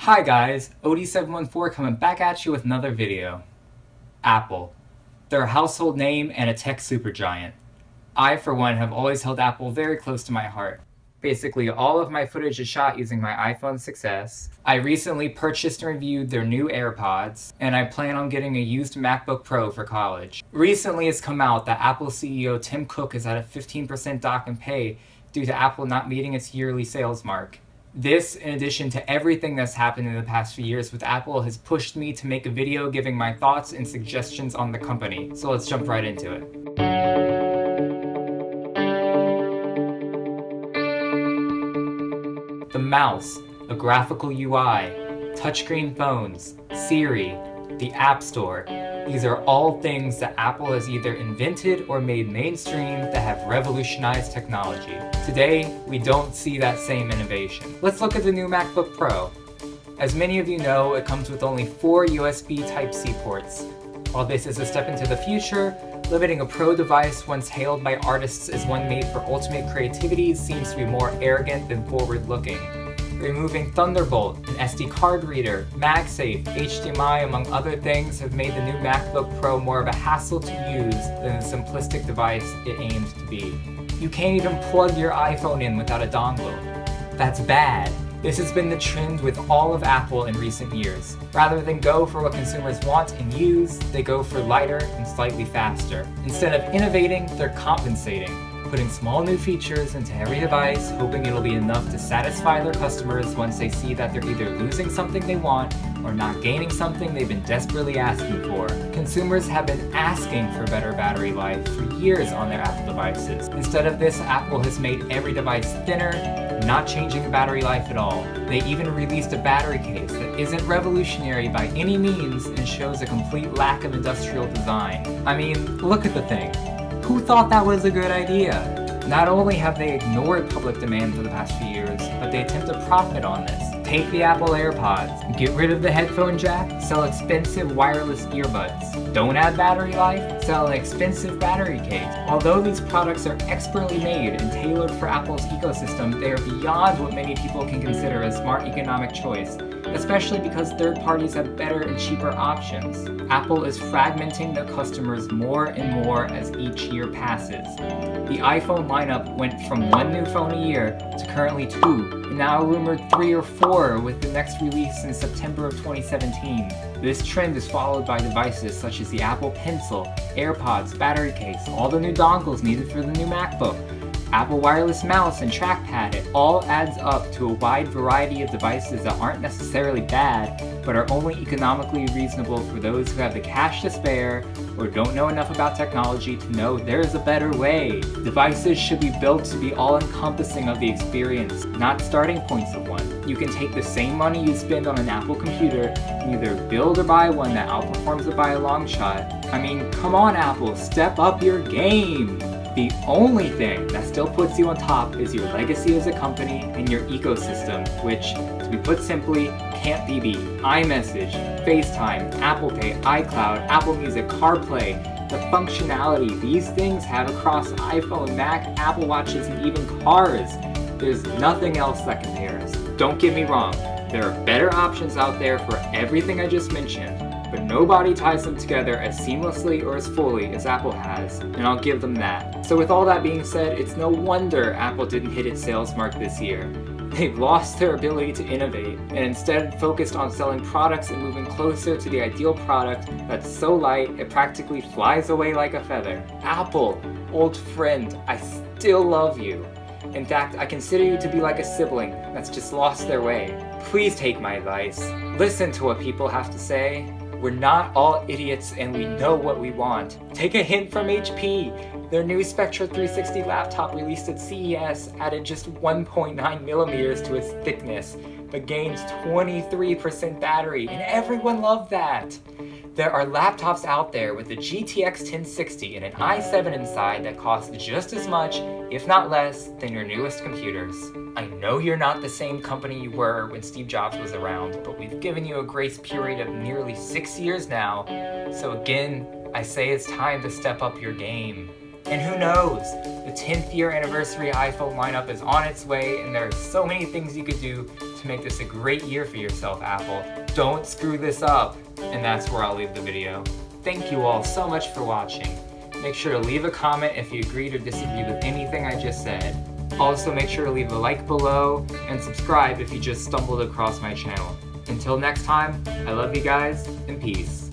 Hi guys, OD714 coming back at you with another video. Apple. They're a household name and a tech supergiant. I, for one, have always held Apple very close to my heart. Basically, all of my footage is shot using my iPhone 6s. I recently purchased and reviewed their new AirPods, and I plan on getting a used MacBook Pro for college. Recently it's come out that Apple CEO Tim Cook is at a 15% dock in pay due to Apple not meeting its yearly sales mark. This, in addition to everything that's happened in the past few years with Apple, has pushed me to make a video giving my thoughts and suggestions on the company. So let's jump right into it. The mouse, a graphical UI, touchscreen phones, Siri, the App Store. These are all things that Apple has either invented or made mainstream that have revolutionized technology. Today, we don't see that same innovation. Let's look at the new MacBook Pro. As many of you know, it comes with only 4 USB Type-C ports. While this is a step into the future, limiting a Pro device once hailed by artists as one made for ultimate creativity seems to be more arrogant than forward-looking. Removing Thunderbolt, an SD card reader, MagSafe, HDMI, among other things, have made the new MacBook Pro more of a hassle to use than the simplistic device it aimed to be. You can't even plug your iPhone in without a dongle. That's bad. This has been the trend with all of Apple in recent years. Rather than go for what consumers want and use, they go for lighter and slightly faster. Instead of innovating, they're compensating, putting small new features into every device, hoping it'll be enough to satisfy their customers once they see that they're either losing something they want or not gaining something they've been desperately asking for. Consumers have been asking for better battery life for years on their Apple devices. Instead of this, Apple has made every device thinner, not changing the battery life at all. They even released a battery case that isn't revolutionary by any means and shows a complete lack of industrial design. I mean, look at the thing. Who thought that was a good idea? Not only have they ignored public demand for the past few years, but they attempt to profit on this. Take the Apple AirPods, get rid of the headphone jack, sell expensive wireless earbuds. Don't add battery life, sell an expensive battery case. Although these products are expertly made and tailored for Apple's ecosystem, they are beyond what many people can consider a smart economic choice, especially because third parties have better and cheaper options. Apple is fragmenting their customers more and more as each year passes. The iPhone lineup went from 1 new phone a year to currently 2, and now rumored 3 or 4 with the next release in September of 2017. This trend is followed by devices such as the Apple Pencil, AirPods, battery case, all the new dongles needed for the new MacBook, Apple wireless mouse and trackpad. It all adds up to a wide variety of devices that aren't necessarily bad, but are only economically reasonable for those who have the cash to spare or don't know enough about technology to know there's a better way. Devices should be built to be all-encompassing of the experience, not starting points of one. You can take the same money you spend on an Apple computer and either build or buy one that outperforms it by a long shot. I mean, come on Apple, step up your game! The only thing that still puts you on top is your legacy as a company and your ecosystem, which, to be put simply, can't be beat. iMessage, FaceTime, Apple Pay, iCloud, Apple Music, CarPlay, the functionality these things have across iPhone, Mac, Apple Watches, and even cars. There's nothing else that compares. Don't get me wrong, there are better options out there for everything I just mentioned, but nobody ties them together as seamlessly or as fully as Apple has, and I'll give them that. So with all that being said, it's no wonder Apple didn't hit its sales mark this year. They've lost their ability to innovate, and instead focused on selling products and moving closer to the ideal product that's so light it practically flies away like a feather. Apple, old friend, I still love you. In fact, I consider you to be like a sibling that's just lost their way. Please take my advice. Listen to what people have to say. We're not all idiots and we know what we want. Take a hint from HP. Their new Spectra 360 laptop released at CES added just 1.9 millimeters to its thickness, but gains 23% battery, and everyone loved that. There are laptops out there with a GTX 1060 and an i7 inside that cost just as much, if not less, than your newest computers. I know you're not the same company you were when Steve Jobs was around, but we've given you a grace period of nearly 6 years now, so again, I say it's time to step up your game. And who knows, the 10th year anniversary iPhone lineup is on its way, and there are so many things you could do to make this a great year for yourself, Apple. Don't screw this up. And that's where I'll leave the video. Thank you all so much for watching. Make sure to leave a comment if you agreed or disagreed with anything I just said. Also, make sure to leave a like below and subscribe if you just stumbled across my channel. Until next time, I love you guys, and peace.